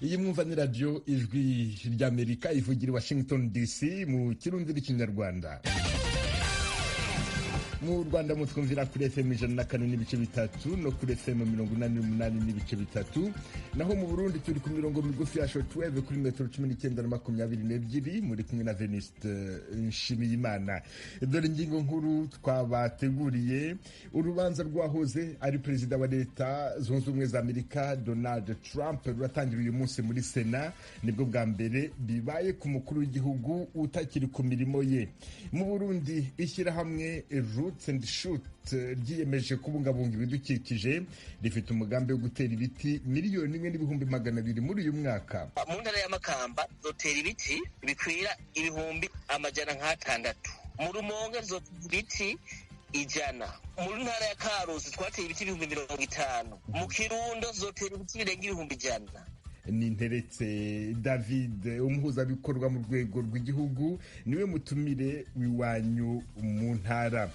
iyi mwumva ni radiyo ijwi ry'Amerika ivugira i Washington DC mu kirundi n'ikinyarwanda. Mu Rwanda mutwumvira kuri FM 104.3 no kuri FM 88.3, naho mu Burundi turi ku mirongo migufi ya shortwave kuri metero 19 na 22 muri kumwe na Veniste Nshimiyimana. Dore ingingo nkuru twabateguriye. Urubanza rwahoze ari perezida wa leta zunze ubumwe za Amerika Donald Trump ruratangira uyu munsi muri Sena, nibwo bwa mbere bibaye ku mukuru w'igihugu utakiri ku mirimo ye. Mu Burundi ishyirahamwe Roots and Shoot ryiyemeje kubungabunga ibidukikije, rifite umugambi wo gutera ibiti 1,200,000 muri uyu mwaka. Mu ntara ya Makamba zotera ibiti bikwira 600,000. Mu Rumonge zotera ibiti 100. Mu ntara ya Karusi twateye ibiti 50,000. Mu Kirundo zotera ibiti birenga 100,000. Ni Nteretse David, umuhuzabikorwa mu rwego rw'igihugu, niwe mutumire w'iwanyu mu ntara.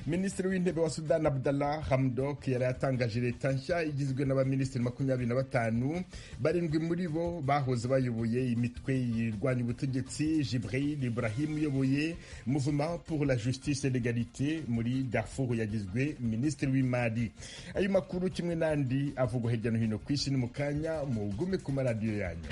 Minisitiri w'intebe wa Sudan Abdallah Hamdok yari yatangaje leta nshya igizwe n'abaminisitiri 25, barindwi muri bo bahoze bayoboye imitwe yirwanya ubutegetsi. Jibril Ibrahim uyoboye Mouvement pour la Justice et l'Égalité muri Darfur yagizwe minisitiri w'imari. Ayo makuru kimwe n'andi avugwa hirya no hino ku isi ni mu kanya, mugume ku maradiyo yanyu.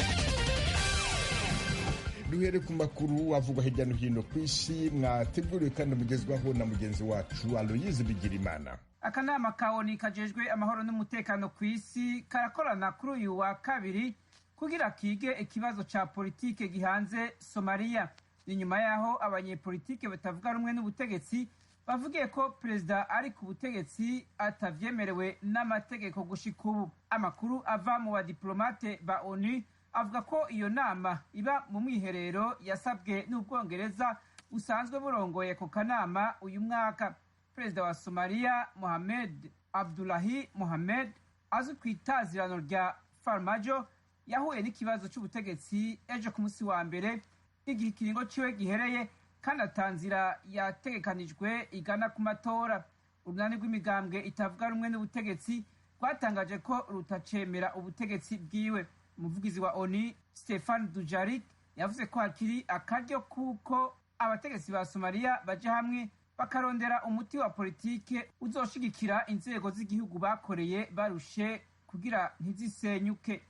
Duhere ku makuru avugwa hirya no hino ku isi, mwateguriwe kandi mugezwaho na mugenzi wacu Aloyize Bigirimana. Akanama ka ONU kajejwe amahoro n'umutekano ku isi karakorana kuri uyu wa kabiri kugira kige ikibazo ca politike gihanze Somalia. Ni nyuma yaho abanyepolitike batavuga rumwe n'ubutegetsi bavugiye ko perezida ari ku butegetsi atavyemerewe n'amategeko gushika ubu. Amakuru ava mu badiplomate ba ONU avuga ko iyo nama iba mu mwiherero yasabwe n'Ubwongereza busanzwe burongoye ku kanama uyu mwaka. Perezida wa Somalia Mohamed Abdullahi Mohamed, azwi ku itazirano rya Farmajo, yahuye n'ikibazo c'ubutegetsi ejo ku musi wa mbere igihe ikiringo ciwe gihereye, kandi atanzira yategekanijwe igana ku matora. Urunani rw'imigambwe itavuga rumwe n'ubutegetsi rwatangaje ko rutacemera ubutegetsi bwiwe. Umuvugizi wa ONU Stefan Dujarric yavuze ko hakiri akaryo kuko abategetsi ba Somalia baja hamwe bakarondera umuti wa politike uzoshigikira inzego z'igihugu bakoreye barushe kugira ntizisenyuke.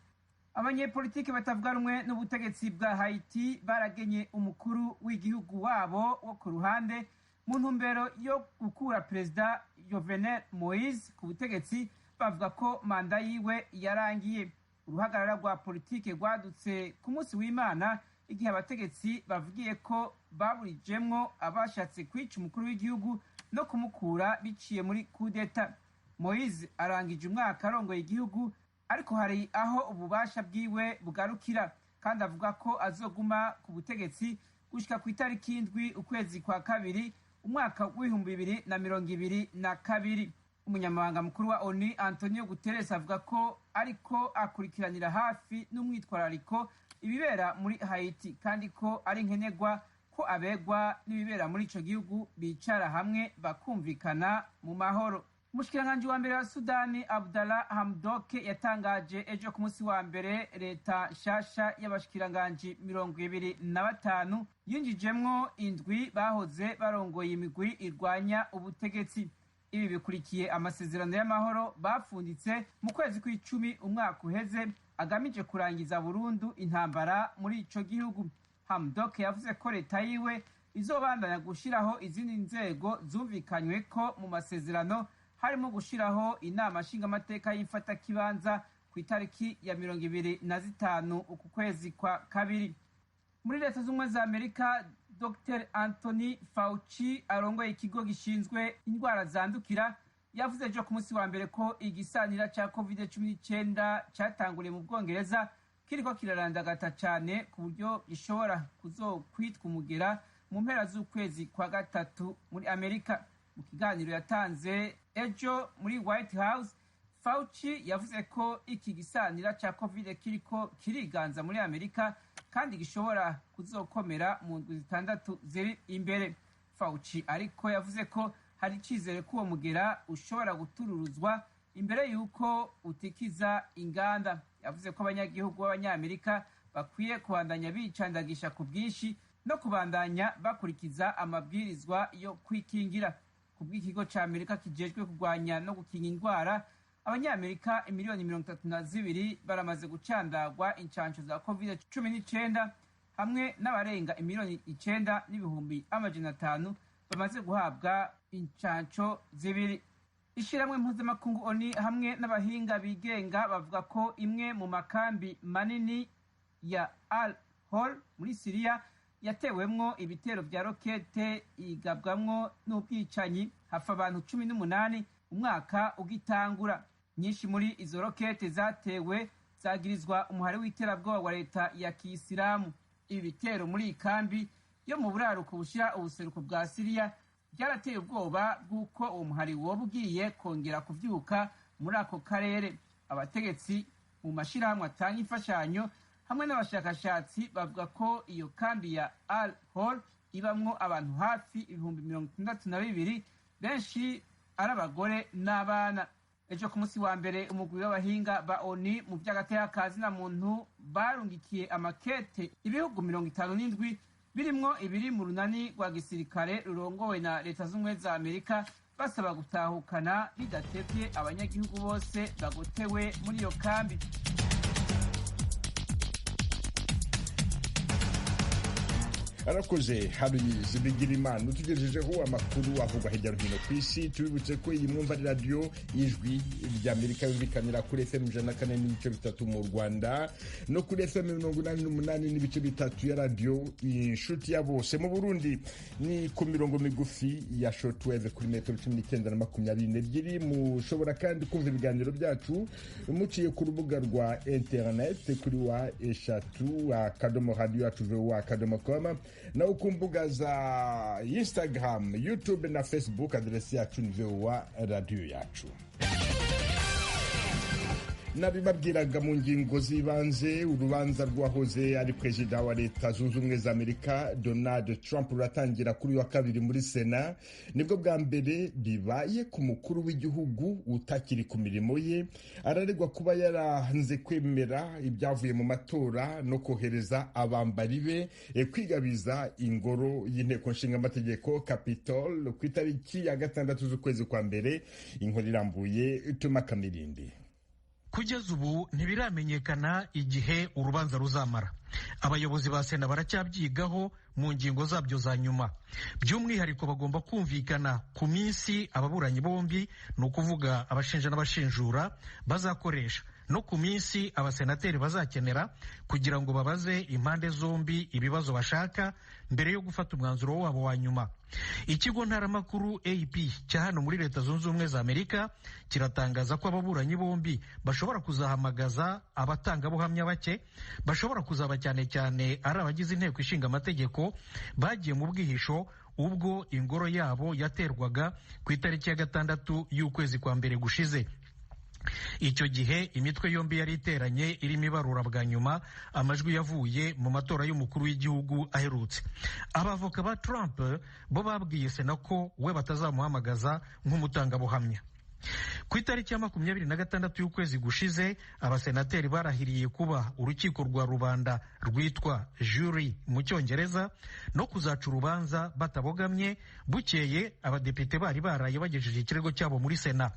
Abanyepolitike batavuga rumwe n'ubutegetsi bwa Haiti baragenye umukuru w'igihugu wabo wo ku ruhande mu ntumbero yo gukura perezida Jovenel Moise ku butegetsi, bavuga ko manda yiwe yarangiye. Uruhagarara rwa politike rwadutse ku munsi w'Imana igihe abategetsi bavugiye ko baburijemwo abashatse kwica umukuru w'igihugu no kumukura biciye muri kudeta. Moise arangije umwaka arongoye igihugu, ariko hari aho ububasha bwiwe bugarukira, kandi avuga ko azoguma ku butegetsi gushika ku itariki 7 ukwezi kwa kabiri umwaka w'2022. Umunyamabanga mukuru wa ONU Antonio Guterres avuga ko ariko akurikiranira hafi n'umwitwarariko ibibera muri Haiti, kandi ko ari nkenerwa ko abegwa n'ibibera muri ico gihugu bicara hamwe bakumvikana mu mahoro. Umushikiranganji wa mbere wa Sudani Abdallah Hamdok yatangaje ejo ku munsi wa mbere leta nshasha y'abashikiranganji 25 yinjijemwo 7 bahoze barongoye imigwi irwanya ubutegetsi. Ibi bikurikiye amasezerano y'amahoro bafunditse mu kwezi kw'icumi umwaka uheze agamije kurangiza burundu intambara muri ico gihugu. Hamdok yavuze ko leta yiwe izobandanya gushiraho izindi nzego zumvikanywe ko mu masezerano, harimo gushiraho inama nshingamateka y'imfatakibanza ku itariki ya 25 uku kwezi kwa kabiri. Muri leta z'ubumwe za Amerika, Dr. Anthony Fauci arongoye ikigo gishinzwe indwara zandukira yavuze ejo ku munsi wa mbere ko igisanira ca COVID-19 catanguriye mu Bwongereza kiriko kirarandagata cane ku buryo gishobora kuzokwitwa umugera mu mpera z'ukwezi kwa gatatu muri Amerika. Mu kiganiro yatanze ejo muri White House, Fauci yavuze ko iki gisanira ca COVID kiriko kiriganza muri Amerika kandi gishobora kuzokomera mu ndwi 6 ziri imbere. Fauci ariko yavuze ko hari icizere ko uwo mugera ushobora gutururuzwa imbere y'uko utikiza inganda. Yavuze ko abanyagihugu b'abanyamerika bakwiye kubandanya bicandagisha ku bwinshi no kubandanya bakurikiza amabwirizwa yo kwikingira. Ku bw'ikigo ca Amerika kijejwe kurwanya no gukinga indwara, abanyamerika imiliyoni 32 baramaze gucandagwa incanco za COVID-19 hamwe n'abarenga imiliyoni 9,500 bamaze guhabwa incanco zibiri. Ishiramwe mpuzamakungu ONU hamwe n'abahinga bigenga bavuga ko imwe mu makambi manini ya Al-Hol muri Syria yatewemwo ibitero vya rokete igabwamwo n'ubwicanyi, hafa abantu 18 umwaka ugitangura. Nyinshi muri izo rokete zatewe zagirizwa umuhari w'iterabwoba wa leta ya Kiyisilamu. Ibi bitero muri ikambi yo mu buraruko bushira ubuseruko bwa Syria byarateye ubwoba bw'uko uwo muhari woba ugiye kongera kuvyuka muri ako karere. Abategetsi mu mashirahamwe atanga imfashanyo hamwe n'abashakashatsi bavuga ko iyo kambi ya Al-Hol ibamwo abantu hafi 62,000, benshi ari abagore n'abana. Ejo ku munsi wa mbere umugwi w'abahinga ba ONU mu vy'agateka na muntu barungikiye amakete ibihugu 57 birimwo ibiri mu runani rwa gisirikare rurongowe na Leta z'Ubumwe za Amerika basaba gutahukana bidatevye abanyagihugu bose bagotewe muri iyo kambi. Arakoze Haruyizi Bigirimana utugejejeho amakuru avugwa hirya no hino ku isi. Tubibutse ko iyi mwumva ari radio Ijwi ry'Amerika yumvikanira kuri FM 104.3 mu Rwanda no kuri FM 88.3 ya radio Inshuti ya Bose. Mu Burundi ni ku mirongo migufi ya shortwave kuri metero 19 na 22. Mushobora kandi kumva ibiganiro byacu muciye ku rubuga rwa internet kuri wa eshatu akadomo radio yacu voa.com na ku mbuga za Instagram, YouTube na Facebook. Adresi yacu ni VOA radio yacu. Nabibabwiraga mu ngingo z'ibanze, urubanza rwahoze ari perezida wa Leta Zunze Ubumwe za Amerika Donald Trump ruratangira kuri wa kabiri muri Sena. Nibwo bwa mbere bibaye ku mukuru w'igihugu utakiri ku mirimo ye. Araregwa kuba yaranze kwemera ibyavuye mu matora no kohereza abambari be kwigabiza ingoro y'inteko nshinga amategeko Capitol ku itariki ya 6 z'ukwezi kwa mbere. Inkuru irambuye Tuma Kamirindi. Kugeza ubu ntibiramenyekana igihe urubanza ruzamara. Abayobozi ba Sena baracyabyigaho mu ngingo zabyo za nyuma. By'umwihariko bagomba kumvikana ku minsi ababuranyi bombi, ni ukuvuga abashinja n'abashinjura, bazakoresha no ku minsi abasenateri bazakenera kugira ngo babaze impande zombi ibibazo bashaka mbere yo gufata umwanzuro wabo wa nyuma. Ikigo ntaramakuru AP cya hano muri Leta Zunze Ubumwe za Amerika kiratangaza ko ababuranyi bombi bashobora kuzahamagaza abatangabuhamya bake, bashobora kuzaba cyane cyane ari abagize inteko ishinga amategeko bagiye mu bwihisho ubwo ingoro yabo yaterwaga ku itariki ya 6 y'ukwezi kwa mbere gushize. Icyo gihe imitwe yombi yari iteranye irimo ibarura bwa nyuma amajwi yavuye mu matora y'umukuru w'igihugu aherutse. Abavoka ba Trump bo babwiye Sena ko we batazamuhamagaza nk'umutangabuhamya. Ku itariki ya 26 y'ukwezi gushize abasenateri barahiriye kuba urukiko rwa rubanda rwitwa jury mu Cyongereza no kuzaca urubanza batabogamye. Bukeye abadepite bari baraye bagejeje ikirego cyabo muri Sena.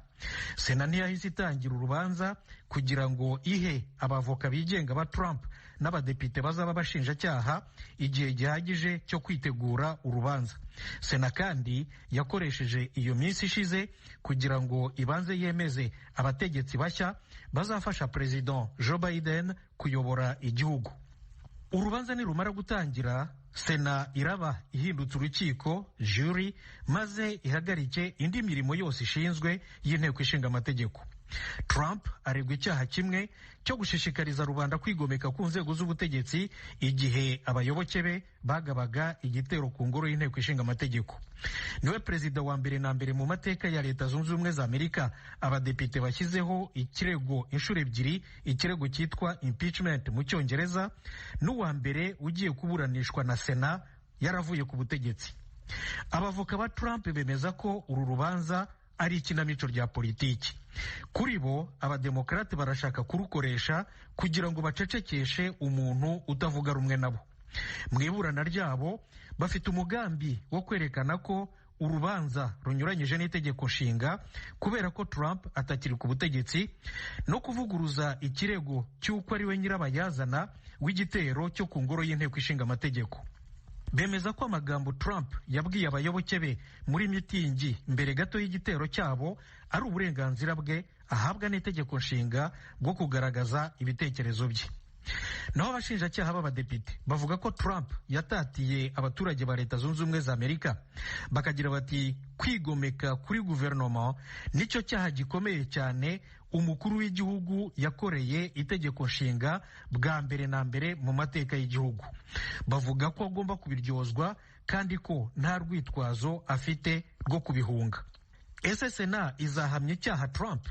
Sena ntiyahise itangira urubanza kugira ngo ihe abavoka bigenga ba Trump n'abadepite bazaba bashinjacyaha igihe gihagije cyo kwitegura urubanza. Sena kandi yakoresheje iyo minsi ishize kugira ngo ibanze yemeze abategetsi bashya bazafasha President Joe Biden kuyobora igihugu. Urubanza nirumara gutangira, Sena iraba ihindutse urukiko jury maze ihagarike indi mirimo yose ishinzwe y'inteko ishinga amategeko. Trump aregwa icyaha kimwe cyo gushishikariza rubanda kwigomeka ku nzego z'ubutegetsi igihe abayoboke be bagabaga igitero ku ngoro y'inteko ishinga amategeko. Niwe perezida wa mbere na mbere mu mateka ya Leta Zunze Ubumwe za Amerika abadepite bashyizeho ikirego inshuro ebyiri, ikirego cyitwa impeachment mu Cyongereza, n'uwa mbere ugiye kuburanishwa na Sena yaravuye ku butegetsi. Abavoka ba Trump bemeza ko uru rubanza ari ikinamico rya politiki. Kuri bo abademokarate barashaka kurukoresha kugira ngo bacecekeshe umuntu utavuga rumwe nabo. Mu iburana ryabo bafite umugambi wo kwerekana ko urubanza runyuranyije n'itegeko nshinga kubera ko Trump atakiri ku butegetsi, no kuvuguruza ikirego cy'uko ari we nyirabayazana w'igitero cyo ku ngoro y'inteko ishinga amategeko. Bemeza ko amagambo Trump yabwiye abayoboke be muri mitingi mbere gato y'igitero cyabo ari uburenganzira bwe ahabwa n'itegeko nshinga bwo kugaragaza ibitekerezo bye. Naho abashinjacyaha b'abadepite bavuga ko Trump yatatiye abaturage ba Leta Zunze Ubumwe za Amerika, bakagira bati kwigomeka kuri guverinoma nicyo cyaha gikomeye cyane umukuru w'igihugu yakoreye itegeko nshinga bwa mbere na mbere mu mateka y'igihugu. Bavuga ko agomba kubiryozwa kandi ko nta rwitwazo afite rwo kubihunga. Ese Sena izahamya icyaha Trump?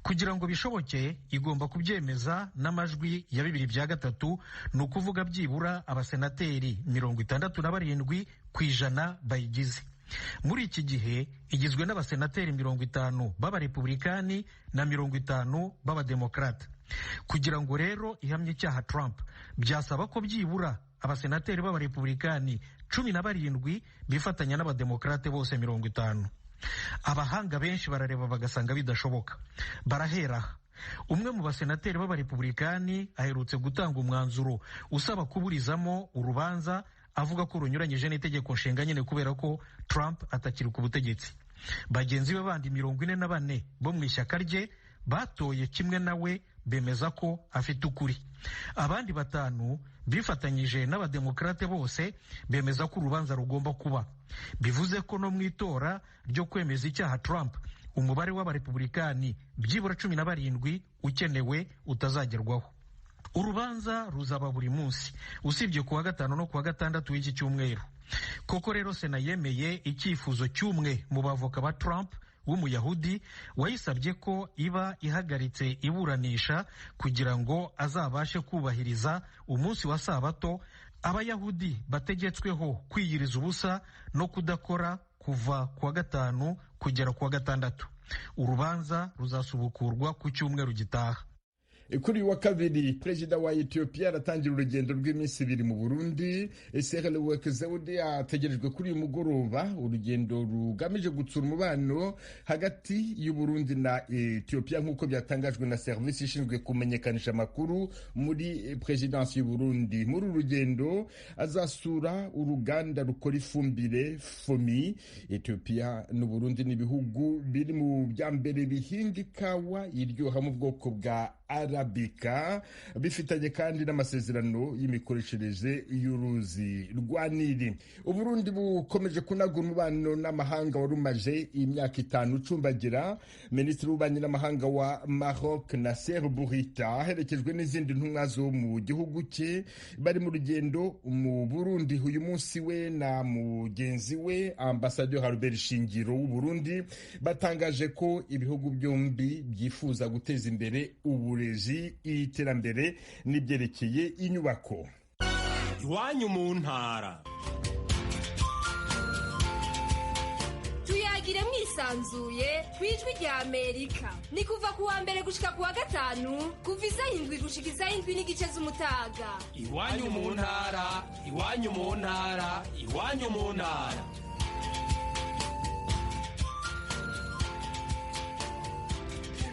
Kugira ngo bishoboke igomba kubyemeza n'amajwi ya 2/3, ni ukuvuga byibura abasenateri 67% bayigize. Muri iki gihe igizwe n'abasenateri 50 b'abarepublikani na 50 b'abademokrate. Kugira ngo rero ihamye icyaha Trump byasaba ko byibura abasenateri b'abarepublikani 17 bifatanya n'abademokrate bose 50. Abahanga benshi barareba bagasanga bidashoboka. Barahera umwe mu basenateri b'abarepublikani aherutse gutanga umwanzuro usaba kuburizamo urubanza, avuga ko runyuranyije n'itegeko nshinga nyine kubera ko Trump atakiri ku butegetsi. Bagenzi be bandi 44 bo mu ishyaka rye batoye kimwe nawe, bemeza ko afite ukuri. Abandi 5 bifatanyije n'abademokrate bose bemeza ko urubanza rugomba kuba. Bivuze ko no mu itora ryo kwemeza icyaha Trump umubare w'abarepublikani byibura 17 ukenewe utazagerwaho. Urubanza ruzaba buri munsi usibye kuwa gatanu no kuwa gatandatu w'iki cyumweru. Koko rero Sena yemeye icyifuzo cy'umwe mu bavoka ba Trump w'umuyahudi wayisabye ko iba ihagaritse iburanisha kugira ngo azabashe kubahiriza umunsi wa Sabato abayahudi bategetsweho kwiyiriza ubusa no kudakora kuva kuwa gatanu kugera kuwa gatandatu. Urubanza ruzasubukurwa ku cyumweru gitaha. Kuri wa kabiri Perezida wa Ethiopia aratangira urugendo rw'iminsi 2 mu Burundi. Sahle-Work Zewde ategerejwe kuri uyu mugoroba, urugendo rugamije gutsura umubano hagati y'u Burundi na Ethiopia nk'uko byatangajwe na service ishinzwe kumenyekanisha amakuru muri Presidence y'u Burundi. Muri urugendo azasura uruganda rukora ifumbire FOMI. Ethiopia n'u Burundi ni bihugu biri mu byambere bihinga ikawa iryoha mu bwoko bwa Arabika, bifitanye kandi n'amasezerano y'imikoreshereze y'uruzi rwa Nili. Uburundi bukomeje kunagura umubano n'amahanga warumaje imyaka 5 ucumbagira. Minisitiri w'ububanyi n'amahanga wa Maroc Nasser Bourita aherekejwe n'izindi ntumwa zo mu gihugu cye bari mu rugendo mu Burundi uyu munsi. We na mugenzi we Ambassadeur Albert Shingiro w'u Burundi batangaje ko ibihugu byombi byifuza guteza imbere uburezi, iterambere n'ibyerekeye inyubako. Iwanyu mu ntara. Tuyagire mwisanzuye kwijwi rya Amerika. Ni kuva kuwa mbere gushika kuwa gatanu kuva 7 gushika 7 n'igice z'umutaga. Iwanyu mu ntara, iwanyu mu ntara, iwanyu mu ntara.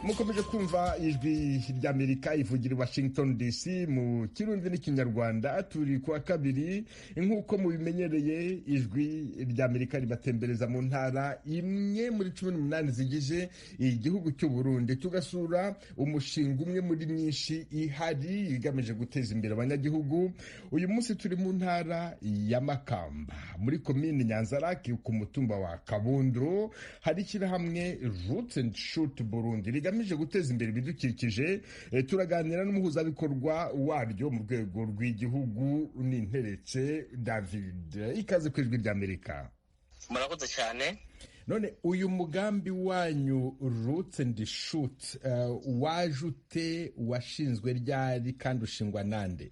Mukomeje kumva ijwi ry'Amerika ivugira i Washington DC mu Kirundi n'Ikinyarwanda. Turi kuwa kabiri nk'uko mubimenyereye, ijwi ry'Amerika ribatembereza mu ntara imwe muri 18 zigize igihugu cy'u Burundi, tugasura umushinga umwe muri myinshi ihari igamije guteza imbere abanyagihugu. Uyu munsi turi mu ntara ya Makamba muri komine Nyanzarake ku mutumba wa Kabondo. Hari ishyirahamwe Roots and Shoot Burundi rigamije guteza imbere ibidukikije. Turaganira n'umuhuzabikorwa waryo mu rwego rw'igihugu n'Interetse David. Ikaze ku ijwi ry'Amerika. Murakoze cyane. None uyu mugambi wanyu Roots and Shoot wajute, washinzwe ryari kandi ushingwa nande?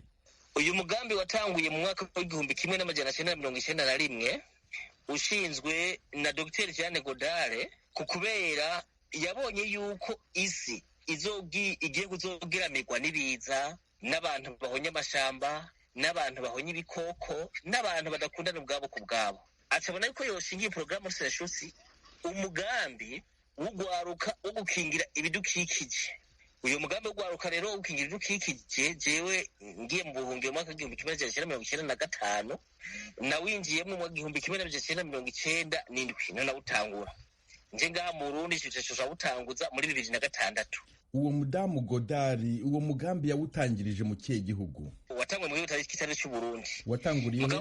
Uyu mugambi watanguye mu mwaka w'1991 ushinzwe na Dr. Jeanne Godare kubera yabonye yuko isi igiye kuzogeramirwa n'ibiza, n'abantu bahonye amashamba, n'abantu bahonye ibikoko, n'abantu badakundana ubwabo ku bwabo. Acabona yuko yoshingiye porogaramu Seshusi umugambi w'ugwaruka wo gukingira ibidukikije. Uyu mugambi w'ugwaruka rero wo gukingira ibidukikije, jewe ngiye mu buhungiro mu mwaka w'igihumbi kimwe n'amajana 1995, nawinjiyemo mu gihumbi kimwe n'amajana 1997 nanawutangura. Nje ngaha mu Burundi cyo butanguza muri 2006. Uwo mudamu Godari, uwo mugambi yawutangirije mu kihe gihugu? Watangwe mu gihugu kitari cy'u Burundi. Watanguriye mu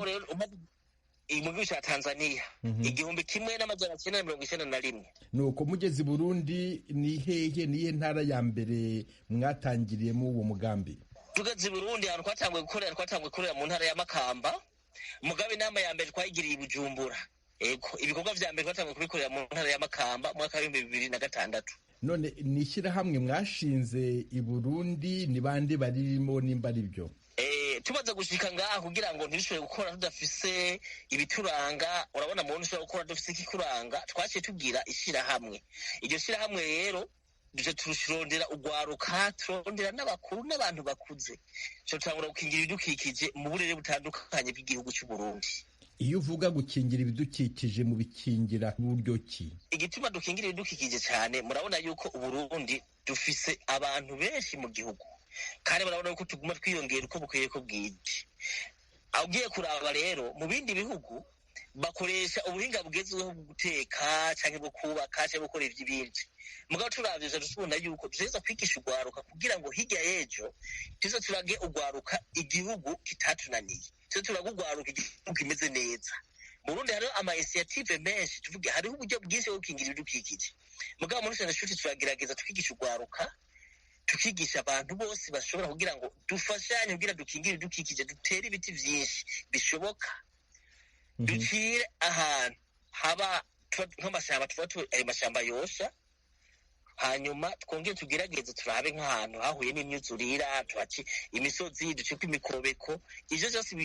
gihugu cya Tanzania, igihumbi kimwe n'amajana 1991. Nuko mugeze i Burundi, ni hehe niye ntara ya mbere mwatangiriyemo uwo mugambi? Tugeze i Burundi ahantu twatanguye gukorera mu ntara ya Makamba. Mugabe inama ya mbere twayigiriye i Bujumbura. Ibikorwa vya mbere twatanguye kubikorera mu ntara ya Makamba mu mwaka wa 2006. None ni ishyirahamwe mwashinze i Burundi, ni bande baririmo nimba ari byo? Tumaze gushika ngaha kugira ngo ntibishobore gukora tudafise ibituranga. Urabona mu ntu ushobora gukora dufise ikikuranga, twaciye tugira ishyirahamwe. Iryo shyirahamwe rero duje turashirondera ugwaruka, turondera n'abakuru n'abantu bakuze, cyo tangura gukingira ibidukikije mu burere butandukanye bw'igihugu cy'u Burundi. Iyo uvuga gukingira ibidukikije mu bikingira buryo ki? Igituma dukingira ibidukikije cyane, murabona yuko Uburundi dufise abantu benshi mu gihugu, kandi murabona yuko tuguma twiyongera uko bukwiye ko bwije. Ugiye kuraba rero mu bindi bihugu bakoresha ubuhinga bugezweho bwo guteka cyangwa bwo kubaka cyangwa gukora iby'ibindi. Mugabo turavye dusubona yuko dushobora kwigisha ugwaruka kugira ngo hirya y'ejo tuzo turage ugwaruka igihugu kitatunaniye, tuzo turage ugwaruka igihugu kimeze neza. Mu Burundi hariho ama initiative menshi, tuvuge hariho uburyo bwinshi bwo gukingira ibidukikije. Mugabo muri Seshuti turagerageza tukigisha ugwaruka, tukigisha abantu bose bashobora kugira ngo dufashanye kugira dukingire ibidukikije, dutere ibiti vyinshi bishoboka, ducire ahantu haba nk'amashamba, ayo mashamba yosha, hanyuma twongere tugerageze turabe nk'ahantu hahuye n'imyuzurira, tuhaci imisozi, duceko imikobeko. Ivyo vyose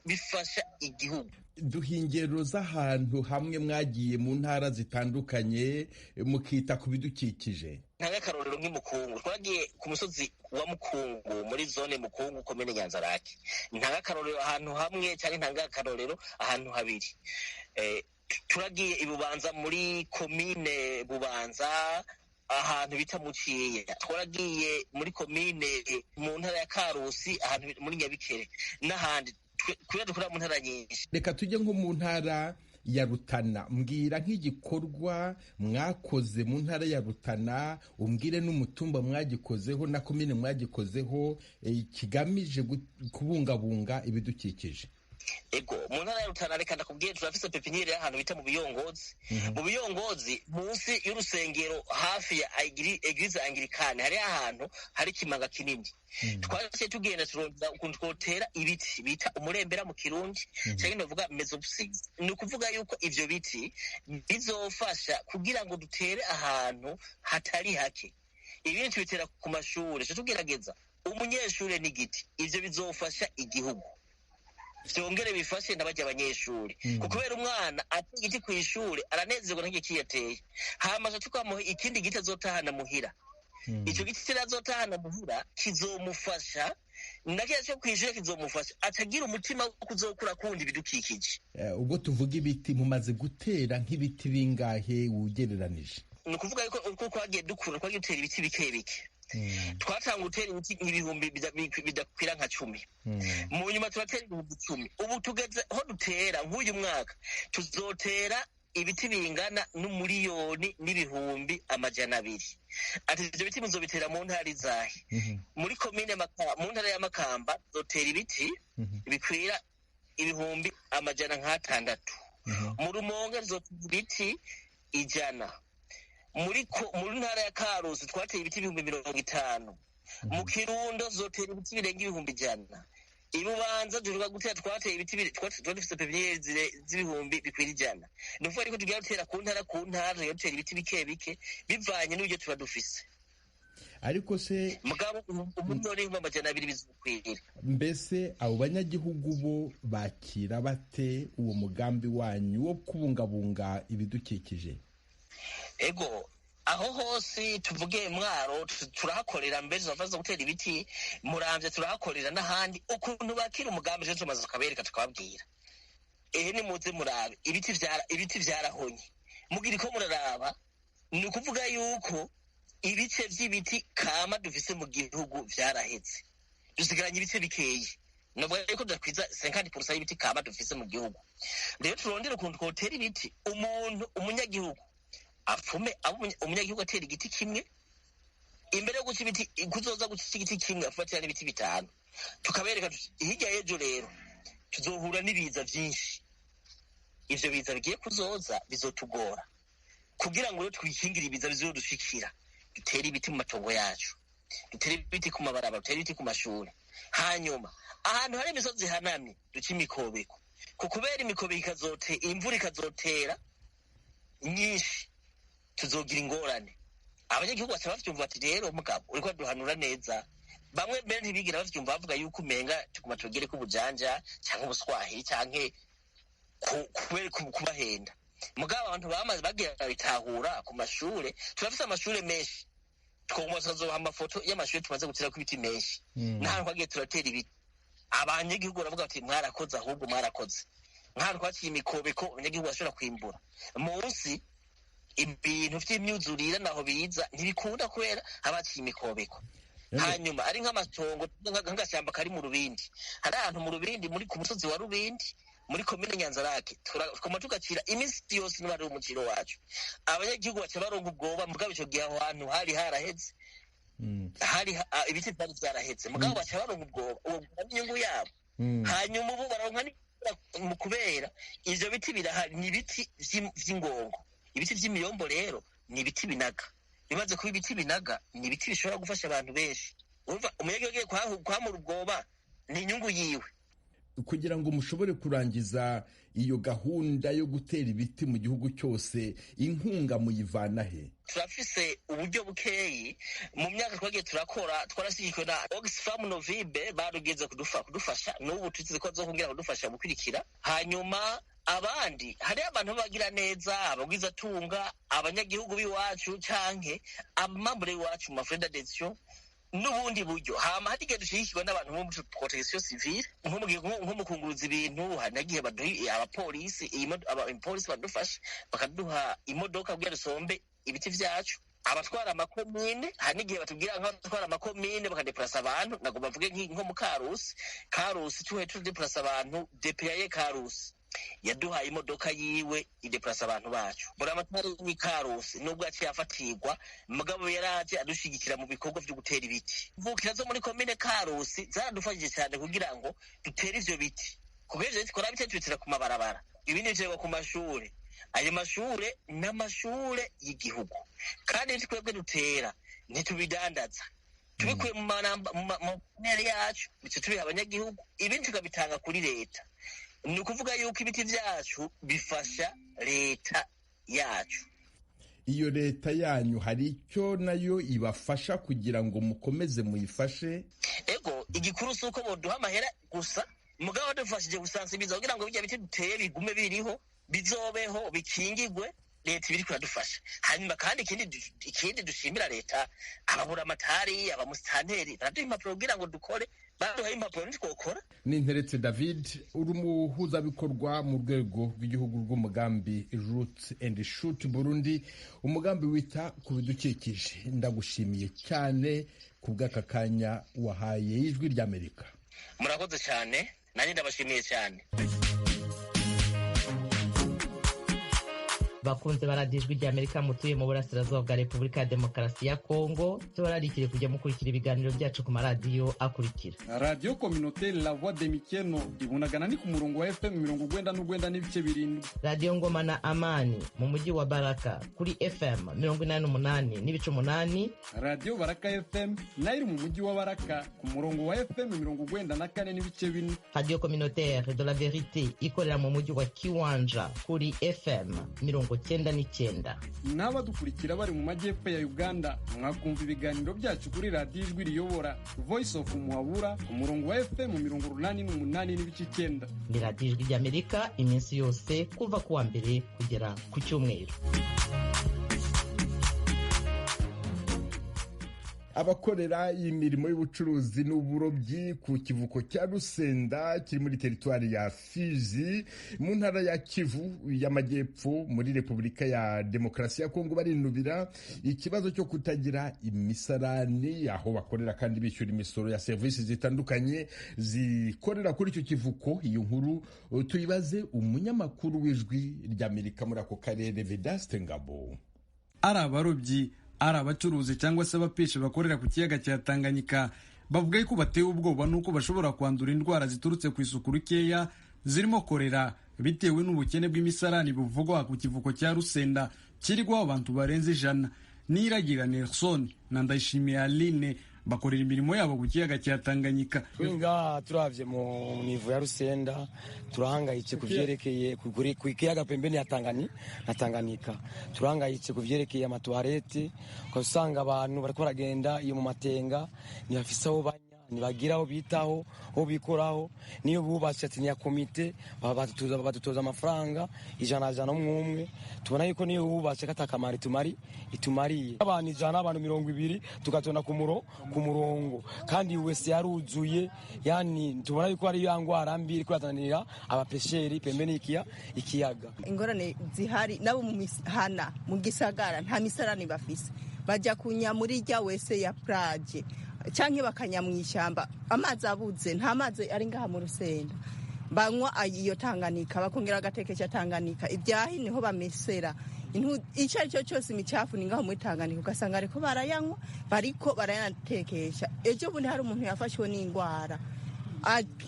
bifasha igihugu. Duha ingero z'ahantu hamwe mwagiye mu ntara zitandukanye mukita ku bidukikije. Nk'akarorero nk'Imukungu, twagiye ku musozi wa Mukungu muri zone Mukungu komine Nyanzarake. Nk'akarorero ahantu hamwe cyangwa nk'akarorero ahantu habiri. Turagiye i Bubanza muri komine Bubanza ahantu bita Muciye. Twaragiye muri komine mu ntara ya Karusi ahantu muri Nyabikere n'ahandi. Kubera dukora mu ntara nyinshi. Reka tujye nko mu ntara ya Rutana, mbwira nk'igikorwa mwakoze mu ntara ya Rutana, umbwire n'umutumba mwagikozeho na komine mwagikozeho kigamije kubungabunga ibidukikije. Ego mu ntara ya Rutana reka ndakubwiye turafise pepiniere y'ahantu bita mu Biyongozi. Mu Biyongozi munsi y'urusengero hafi ya Eglise Anglikane hari ahantu hari kimanga kinini. Twaciye tugenda turondera ukuntu twotera ibiti bita umurembera mu Kirundi, cyangwa ndavuga mesopsis. Ni ukuvuga yuko ivyo biti bizofasha kugira ngo dutere ahantu hatari hake. Ibindi tubitera ku mashuri, cyo tugerageza umunyeshure n'igiti. Ivyo bizofasha igihugu, vyongere bifashe n'abajya abanyeshuri. Kubera umwana ati igiti ku ishuri aranezerwa n'igiki yateye, hamaze tukamuha ikindi giti azotahana muhira. Ico giti azotahana muhira kizomufasha, nakiya cyo kwishuri kizomufasha atagira umutima wo kuzokura kundi bidukikije. Ubwo tuvuga ibiti mumaze gutera nk'ibiti bingahe ugereranije? Ni ukuvuga yuko uko kwagiye dukura kwagiye gutera ibiti bike bike. Twatanga gutera ibiti nk'ibihumbi bidakwira nka 10. Mu nyuma turatera ibihumbi 10. Ubu tugeze ho dutera nk'uyu mwaka tuzotera ibiti bingana n'umuriyoni n'ibihumbi amajana 200. Ati ivyo biti muzobitera mu ntara izahe? Muri komine mu ntara ya Makamba tuzotera ibiti bikwira ibihumbi amajana 6. Mu Rumonge tuzotera ibiti 100. Muri ntara ya Karusi twateye ibiti 50. Mu Kirundo zotera ibiti birenga 100. I Bubanza duheruka gutera twateye ibiti twafise pepiniere z'ibihumbi bikwira 100. Nuvuga ariko tugiye gutera ku ntara yotera ibiti bike bike bivanye n'ibyo tuba dufise. Ariko se mugabo umutore w'amajana 200 bizokwira. Mbese abo banyagihugu bo bakira bate uwo mugambi wanyu wo kubungabunga ibidukikije? ego aho hose tuvuge Mwaro turahakorera mbere tuzafaza gutera ibiti, Muramvya turahakorera n'ahandi. Ukuntu bakira umugambi je tumaze tukabereka tukababwira, ni muze murabe ibiti vyarahonye, mugira ko muraraba. Ni ukuvuga yuko ibice vy'ibiti kama dufise mu gihugu vyaraheze, dusigaranye ibice bikeyi. Navuga yuko dukwiza 50% y'ibiti kama dufise mu gihugu. Rero turondera ukuntu twotera ibiti, umunyagihugu afume umunyagihugu atera igiti kimwe, imbere yo guca ibiti kuzoza guca igiti kimwe afatira n'ibiti 5. Tukabereka hirya y'ejo rero tuzohura n'ibiza vyinshi. Ivyo biza bigiye kuzoza bizotugora, kugira ngo rero twikingire ibiza bizodushikira. Dutere ibiti mu matongo yacu, dutere ibiti ku mabarabara, dutere ibiti ku mashuri. Hanyuma ahantu hari imisozi hanamye duca imikobeko, kubera imikobeko imvura ikazotera nyinshi, tuzogira ingorane. Abanyagihugu baca bavyumva bati rero mugabo uriko duhanura neza. Bamwe mbere ntibigira bavyumva, bavuga yuko umenga tuguma tugere ku bujanja canke ubuswahi canke kubahenda. Mugabo abantu bamaze bagira bitahura ku mashure. Turafise amashure menshi, twongera tuzoha amafoto y'amashure tumaze gutera ku biti menshi, n'ahantu twagiye turatera ibiti. Abanyagihugu baravuga bati mwarakoze, ahubwo mwarakoze. Nk'ahantu twaciye imikobeko abanyagihugu bashobora kwimbura. Munsi ibintu vy'imyuzurire naho biza ntibikunda kubera abaciye imikobeko. Hanyuma ari nk'amatongo nk'agashyamba kari mu Rubindi, hari ahantu mu Rubindi muri ku musozi wa Rubindi muri komine Nyanzarake tukoma tugacira iminsi yose n'abari umukiro wacu. Abanyagihugu baca baronga ubwoba, mugabo ico gihe aho hantu hari haraheze, hari ibiti byari byaraheze, mugabo baca baronga ubwoba, uwo inyungu yabo. Hanyuma ubu baronka mu kubera ivyo biti birahari, ni ibiti vy'ingongo. Ibiti vy'imiyombo rero ni ibiti binaga. Bimaze kuba ibiti binaga, ni ibiti bishobora gufasha abantu benshi. Urumva umunyagihugu kwamura ubwoba ni inyungu yiwe. Kugira ngo mushobore kurangiza iyo gahunda yo gutera ibiti mu gihugu cyose, inkunga muyivana he? Turafise uburyo bukeyi. Mu myaka twagiye turakora, twarashyigikiwe na Oxfam Novibe, barugeze kudufasha. N'ubu tuzi ko bazokongera kudufasha gukurikira. Hanyuma abandi hari abantu bagira neza, abagwiza tunga, abanyagihugu biwacu canke amambure iwacu mu mafreda d'adhesion n'ubundi buryo. Hama hatige dushigikirwa n'abantu bo muri protection civile, nko mu kunguruza ibintu. Hanagiye baduha abapolisi, abapolisi badufasha bakaduha imodoka kugira dusombe ibiti vyacu. Abatwara amakomine hanigiye batubwira nk'abatwara amakomine bakadeplasa abantu. Nagomba bavuge nko mu Karusi tuhe tudeplasa abantu, DPA Karusi yaduhaye imodoka yiwe ideplasa abantu bacu. Muri amatwara y'Ikarusi nubwo yaciye afatirwa, mugabo yaraje adushigikira mu bikorwa vyo gutera ibiti. Mvukira zo muri komine Karusi zaradufashije cyane kugira ngo dutere ivyo biti, kuko ivyo biti kora bitetse ku mabarabara, ibindi bicego ku mashure. Ayo mashure n'amashure y'igihugu, kandi twebwe dutera ntitubidandaza, tubikuye mu ntera yacu bice tubiha abanyagihugu, ibindi tukabitanga kuri leta. Ni ukuvuga yuko ibiti vyacu bifasha leta yacu. Iyo leta yanyu hari icyo nayo ibafasha kugira ngo mukomeze muyifashe? Ego igikuru suko boduha amahera gusa, mugabo dufashije gusansibiza kugira ngo bijya biti duteye bigume biriho, bizobeho, bikingigwe. Leta ibiri kuradufasha. Hanyuma kandi ikindi dushimira leta, ababura amatari, abamusitanteri baraduha impapuro kugira ngo dukore. Baduhaye impapuro ntitwokora. Ninteretse David, uri umuhuzabikorwa mu rwego rw'igihugu rw'umugambi Roots and Shoot Burundi, umugambi wita ku bidukikije. Ndagushimiye cyane ku bw'aka kanya wahaye Ijwi ry'Amerika. Murakoze cyane, nanjye ndabashimiye cyane. Bakunze baradiyo Ijwi ry'Amerika mutuye mu burasirazuba bwa Repubulika ya Demokarasi ya Kongo, tubararikire kujya mukurikira ibiganiro byacu ku maradiyo akurikira: Radio Communautaire La Voix de Mikeno ibunagana ni ku murongo wa FM 99.7, Radio Ngoma na Amani mu mujyi wa Baraka kuri FM 88.8, Radio Baraka FM nayo mu mujyi wa Baraka ku murongo wa FM 94.4, Radio Communautaire de la Verite ikorera mu mujyi wa Kiwanja kuri FM 99. N'abadukurikira bari mu majyepfo ya Uganda mwakumva ibiganiro byacu kuri Radio Ijwi riyobora Voice of Muhabura ku murongo wa FM 88.9. Ni Radio Ijwi ry'Amerika iminsi yose kuva kuwa mbere kugera ku cyumweru. abakorera imirimo y'ubucuruzi n'uburobyi ku kivuko cya Rusenda kiri muri teritwari ya Fizi mu ntara ya Kivu y'Amajyepfo muri Repubulika ya Demokarasi ya Kongo barinubira ikibazo cyo kutagira imisarani aho bakorera kandi bishyura imisoro ya serivisi zitandukanye zikorera kuri icyo kivuko. Iyo nkuru tuyibaze umunyamakuru w'Ijwi ry'Amerika muri ako karere Vedaste Ngabo. Ari abarobyi, ari abacuruzi cyangwa se abapishi bakorera ku kiyaga cya Tanganyika bavuga ko batewe ubwoba nuko bashobora kwandura indwara ziturutse ku isuku rikeya zirimo korera bitewe n'ubukene bw'imisarani buvugwa ku kivuko cya Rusenda kirigwaho abantu barenze 100. Niragira Nelson na Ndayishimiye Aline bakorera imirimo yabo ku kiyaga cya Tanganyika. Twinga turavye mu nivo ya Rusenda turahangayitse kuvyerekeye ku kiyaga pembeni ya Tanganyika. Turahangayitse kuvyerekeye amatuarete usanga abantu bariko baragenda iyo mu matenga ntibafise aho banya ntibagira aho bitaho aho bikoraho niyo bubatse ati niya komite badutoza amafaranga ijana umwe. Tubona yuko niyo bubatse katakamara itumariye abantu 100 abantu 200 tugatona ku murongo kandi wese yaruzuye. Yani tubona yuko ari yangwara mbi kurazanira abapesheri pembeni ikiyaga. Ingorane zihari nabo mu mihana mu gisagara nta misarani bafise bajya kunya muri rya wese ya plage canke bakanya mu ishyamba amazi abuze nta mazi ari ngaha mu Rusenda banywa iyo Tanganyika bakongera agatekesha Tanganyika ibyahi niho bamesera icyo ari cyo cyose imicafu ni ngaho muri Tanganyika ugasanga ariko barayanywa bariko barayanatekesha. Ejo bundi hari umuntu yafashwe n'indwara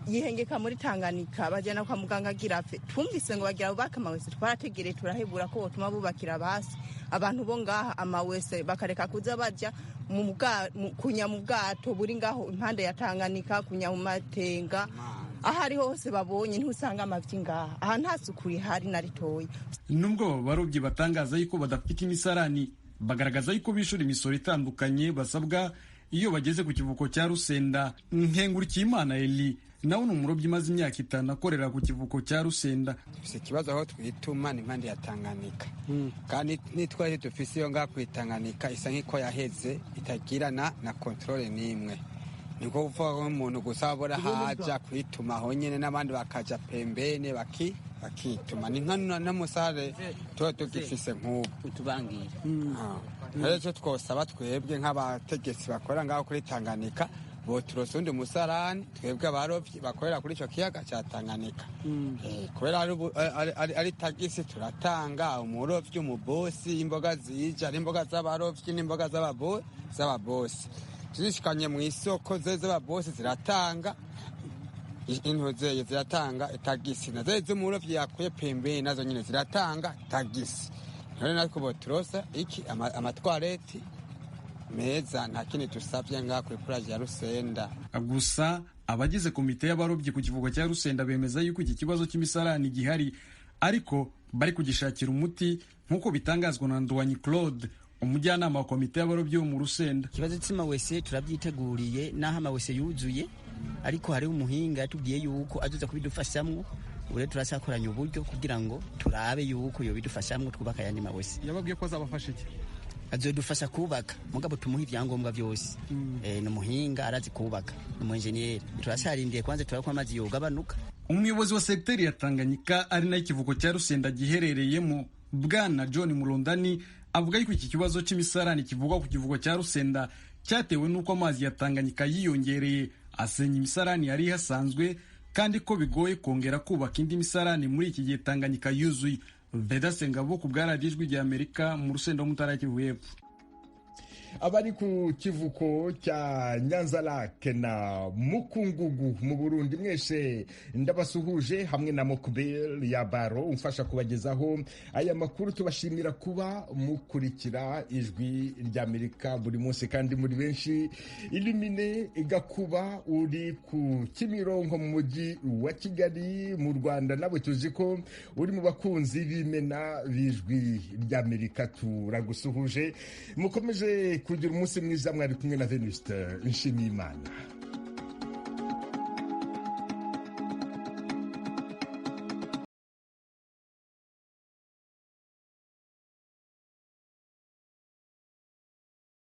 yihengeka muri Tanganyika bajyana kwa muganga agira apfe. Twumvise ngo bagira bubaka amawese twarategereye turahebura ko botuma bubakira basi abantu bo ngaha amawese bakareka kuza bajya kunya mu bwato buri ngaho impande ya Tanganyika kunya mu matenga ahari hose babonye ntusanga amavyi ngaha aha nta suku rihari na ritoya. Nubwo barobyi batangaza yuko badafite imisarani bagaragaza yuko bishura imisoro itandukanye basabwa iyo bageze ku kivuko cya Rusenda. Nkengurikiyimana Eli nawe ni umurobyi maze imyaka 5 akorera ku kivuko cya Rusenda. Dufise ikibazo aho twituma ni impande ya Tanganyika kandi nitwaje dufise iyo ngaho kwitanganyika isa nk'iko yaheze itagirana na controle n'imwe. Niko kuvuga ko umuntu gusabora haja kwituma aho nyene n'abandi bakaja pembene bakituma ni nka namusare tugifise nk'ubu tubangiye. Rero twosaba twebwe nk'abategetsi bakora ngaho kuri Tanganyika boturose undi musarani twebwe abarovyi bakorera kuri ico kiyaga cya Tanganyika. Kubera ari tagisi turatanga umurovyi umubosi imboga zija ari imboga z'abarovyi n'imboga z'ababosi zishikanye mu isoko z'ababosi ziratanga intozeye ziratanga tagisi na zeze umurovyi yakuye pembeni nazo nyine ziratanga tagisi. None natwe boturose iki amatwareti meza nta kindi tusavye ngaho kuri plage ya Rusenda. Gusa abagize komite y'abarobyi ku kivugo cya Rusenda bemeza yuko iki kibazo cy'imisarani gihari ariko bari kugishakira umuti nk'uko bitangazwa na Ndwanyi Claude umujyanama wa komite y'abarobyi mu Rusenda. Ikibazo cy'ima wese turabyiteguriye naho ama wese yuzuye ariko hari umuhinga yatubwiye yuko azuza kubidufashamwo ure turasakoranya uburyo kugira ngo turabe yuko yo bidufashamwo twubaka yandi mawese. Yababwiye ko azabafasha iki? Azodufasha kubaka mugabo tumuha ivyangombwa byose. No muhinga arazi kubaka no mu engineer turasarindiye kwanze turako amazi yogabanuka. Umuyobozi wa sekteri ya Tanganyika ari na ikivuko cya Rusenda giherereyemo Bwana John Mulondani avuga yuko iki kibazo cy'imisarani kivugwa ku kivugo cya Rusenda cyatewe nuko amazi ya Tanganyika yiyongereye asenya imisarani yari hasanzwe kandi ko bigoye kongera kubaka indi misarani muri iki gihe Tanganyika yuzuye. Vedaste Ngabo ku bwa Radio Ijwi ry'Amerika mu Rusenda mu Ntara ya Kivu y'Epfo. Abari ku kivuko cya Nyanza-Lac na Mukungugu mu Burundi mwese ndabasuhuje hamwe na Mokbel ya Baro umfasha kubagezaho aya makuru. Tubashimira kuba mukurikira Ijwi ry'Amerika buri munsi kandi muri benshi. Ilumine Gakuba uri ku Kimironko mu mujyi wa Kigali mu Rwanda nawe tuzi ko uri mu bakunzi b'imena b'Ijwi ry'Amerika. Turagusuhuje mukomeje kugira umunsi mwiza mwari kumwe na Venuste Nshimiyimana.